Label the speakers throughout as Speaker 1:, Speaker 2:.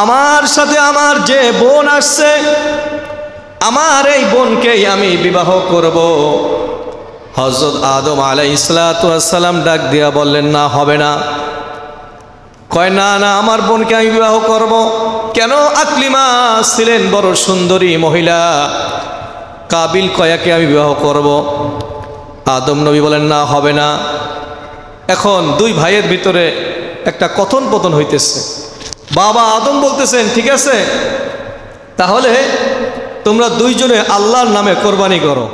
Speaker 1: আমার সাথে আমার যে বোন আসছে, আমার এই বোনকেই আমি বিবাহ করব। হযরত আদম আলাইহিস সালাম ডাক দিয়া বললেন, না, হবে না। কয়, না না, আমার বোনকে আমি বিবাহ করব। কেন? আকলিমা ছিলেন বড় সুন্দরী মহিলা, কাবিল কয়াকে আমি বিবাহ করব। আদম নবী বলেন, না, হবে না। এখন দুই ভাইয়ের ভিতরে একটা কথন পতন হইতেছে। বাবা আদম বলতেছেন, ঠিক আছে, তাহলে তোমরা দুইজনে আল্লাহর নামে কোরবানি করো।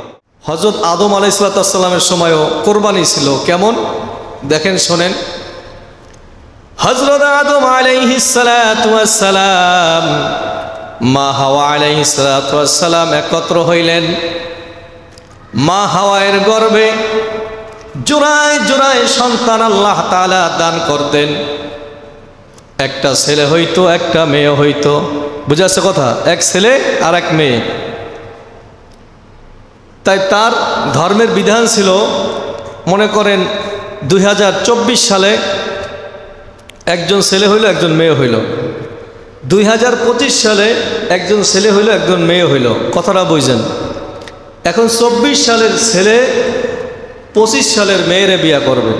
Speaker 1: হযরত আদম আলাইহিস সালামের সময়ও কোরবানি ছিল। কেমন দেখেন, শোনেন। হযরত আদম আলাইহিস সালাম মা হাওয়া আলাইহিস সালাম একত্র হইলেন। মা হাওয়ায়ের গর্ভে জোড়ায় জোড়ায় সন্তান আল্লাহ তাআলা দান করতেন। একটা ছেলে হইতো, একটা মেয়ে হইতো। বুঝাচ্ছে কথা? এক ছেলে আর এক মেয়ে। তাই তার ধর্মের বিধান ছিল, মনে করেন 2024 সালে একজন ছেলে হইল, একজন মেয়ে হইল। 2025 সালে একজন ছেলে হইল, একজন মেয়ে হইল। কথাটা বুঝছেন? এখন 24 সালের ছেলে 25 সালের মেয়েরে বিয়ে করবে,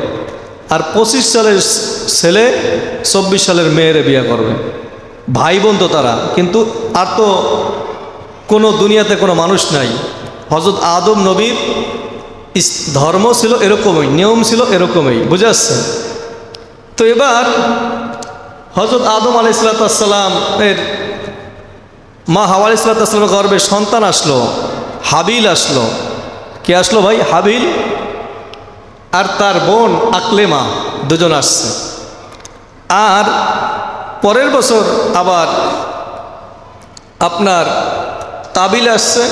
Speaker 1: আর 25 সালের ছেলে 24 সালের মেয়েরে বিয়ে করবে। ভাই বোন তো তারা, কিন্তু আর তো কোনো দুনিয়াতে কোনো মানুষ নাই। হযরত আদম নবীর ধর্ম ছিল এরকমই, নিয়ম ছিল এরকমই। বুঝে আসছে? তো এবার হযরত আদম আলাইহিস সালাম এর মা হাওয়া আলাইহিস সালামের গর্ভে সন্তান আসলো, হাবিল আসলো। কে আসলো ভাই? হাবিল আর তার বোন আকলেমা, দুজন আসছে। আর পরের বছর আবার আপনার কাবিল আসছে,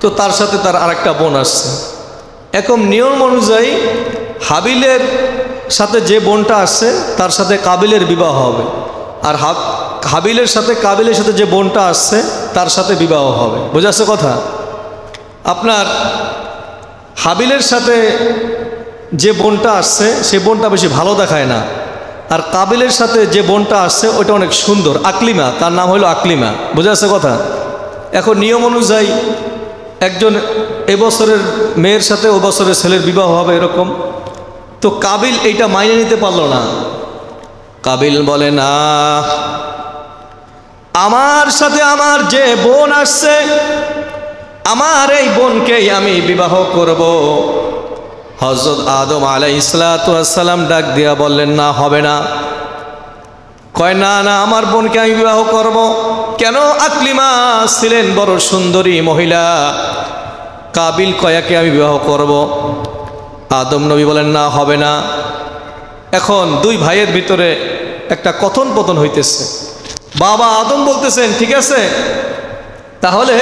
Speaker 1: তো তার সাথে তার আরেকটা বোন আসছে। এখন নিয়ম অনুযায়ী হাবিলের সাথে যে বোনটা আসছে তার সাথে কাবিলের বিবাহ হবে, আর হাবিলের সাথে কাবিলের সাথে যে বোনটা আসছে তার সাথে বিবাহ হবে। বোঝাচ্ছে কথা? আপনার হাবিলের সাথে যে বোনটা আসছে সে বোনটা বেশি ভালো দেখায় না, আর কাবিলের সাথে যে বোনটা আসছে ওইটা অনেক সুন্দর, আকলিমা, তার নাম হলো আকলিমা। বোঝা যাচ্ছে কথা? এখন নিয়ম অনুযায়ী একজন এবছরের মেয়ের সাথে ও বছরের ছেলের বিবাহ হবে এরকম। তো কাবিল এইটা মাইনে নিতে পারলো না। কাবিল বলে, না, আমার সাথে আমার যে বোন আসছে, আমার এই বোনকেই আমি বিবাহ করব। হযরত আদম আলাইহিস সালাম ডাক দিয়া বললেন, না, হবে না। কয়, না না, আমার বোনকে আমি বিবাহ করব। কেন? আকলিমা ছিলেন বড় সুন্দরী মহিলা, কাবিল কয়াকে আমি বিবাহ করব। আদম নবী বলেন, না, হবে না। এখন দুই ভাইয়ের ভিতরে একটা কথন পতন হইতেছে। বাবা আদম বলতেছেন, ঠিক আছে, তাহলে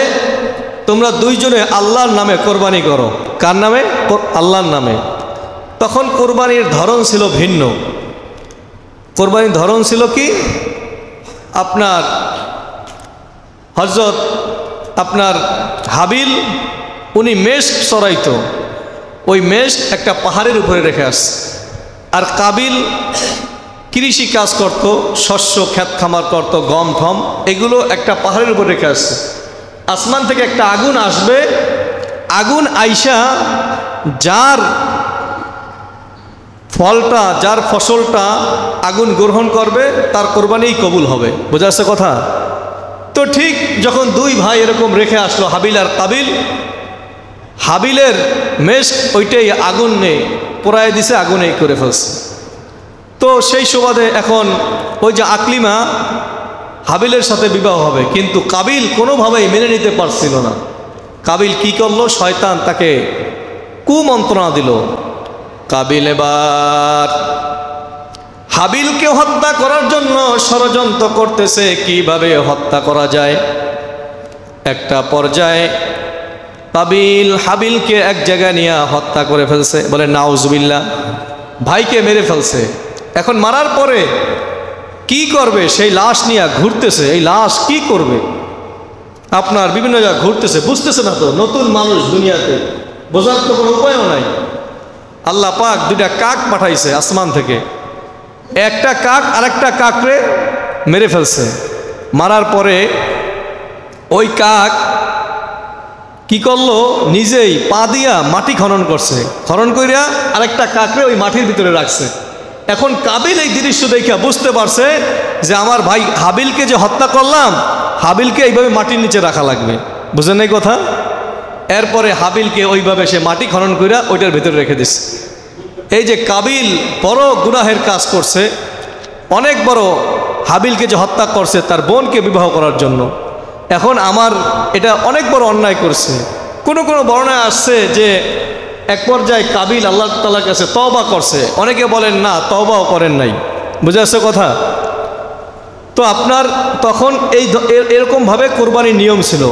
Speaker 1: তোমরা দুইজনে আল্লাহর নামে কোরবানি করো। কার নামে? আল্লাহর নামে। তখন কোরবানির ধরন ছিল ভিন্ন। কোরবানির ধরন ছিল কি? আপনার হযরত আপনার হাবিল উনি মেষ চড়াইতো, ওই মেষ একটা পাহাড়ের উপরে রেখে আসছে। আর কাবিল কৃষি কাজ করত, শস্য ক্ষেত খামার করত, গম ঠম, এগুলো একটা পাহাড়ের উপরে রেখে আসছে। আসমান থেকে একটা আগুন আসবে, আগুন আইসা যার ফলটা, যার ফসলটা আগুন গ্রহণ করবে তার কোরবানিই কবুল হবে। বোঝা যাচ্ছে কথা? তো ঠিক যখন দুই ভাই এরকম রেখে আসলো, হাবিল আর কাবিল, হাবিলের মেষ ওইটাই আগুন নেই পোড়ায় দিছে, আগুনেই করে ফেলছে। তো সেই সুবাদে এখন ওই যে আকলিমা হাবিলের সাথে বিবাহ হবে, কিন্তু কাবিল কোনোভাবেই মেনে নিতে পারছিল না। কাবিল কি করলো? শয়তান তাকে কুমন্ত্রণা দিল। কাবিল এবার হাবিলকে হত্যা করার জন্য ষড়যন্ত্র করতেছে, কিভাবে হত্যা করা যায়। একটা পর্যায়ে কাবিল হাবিলকে এক জায়গায় নিয়ে হত্যা করে ফেলছে। বলে নাউজুবিল্লাহ, ভাইকে মেরে ফেলছে। এখন মারার পরে কি করবে? সেই লাশ নিয়ে ঘুরতেছে। এই লাশ কি করবে? আপনার বিভিন্ন জায়গায় ঘুরতেছে, বুঝতেছে না তো, নতুন মানুষ দুনিয়াতে, বোঝার তো কোনো উপায়ও নাই। আল্লাহ পাক দুইটা কাক পাঠাইছে আসমান থেকে, একটা কাক আরেকটা কাকরে মেরে ফেলছে। মারার পরে ওই কাক কি করলো, নিজেই পা দিয়া মাটি খনন করছে, খনন কইরা আরেকটা কাকরে ওই মাটির ভিতরে রাখছে। এখন কাবিল এই দৃশ্য দেখে বুঝতে পারছে যে আমার ভাই হাবিলকে যে হত্যা করলাম, হাবিলকে এইভাবে মাটির নিচে রাখা লাগবে। বুঝেন এই কথা? এরপরে হাবিলকে ওইভাবে সে মাটি খনন কইরা ওইটার ভিতরে রেখে দিচ্ছে। এই যে কাবিল বড় গুনাহের কাজ করছে, অনেক বড়, হাবিলকে যে হত্যা করছে তার বোনকে বিবাহ করার জন্য। এখন আমার এটা অনেক বড় অন্যায় করছে। কোনো কোনো বর্ণনায় আসছে যে এক পর্যায়ে কাবিল আল্লাহ তাআলার কাছে তওবা করছে, অনেকে বলেন না তওবাও করেন নাই। বুঝে আসছে কথা? তো আপনার তখন এরকমভাবে কোরবানির নিয়ম ছিল।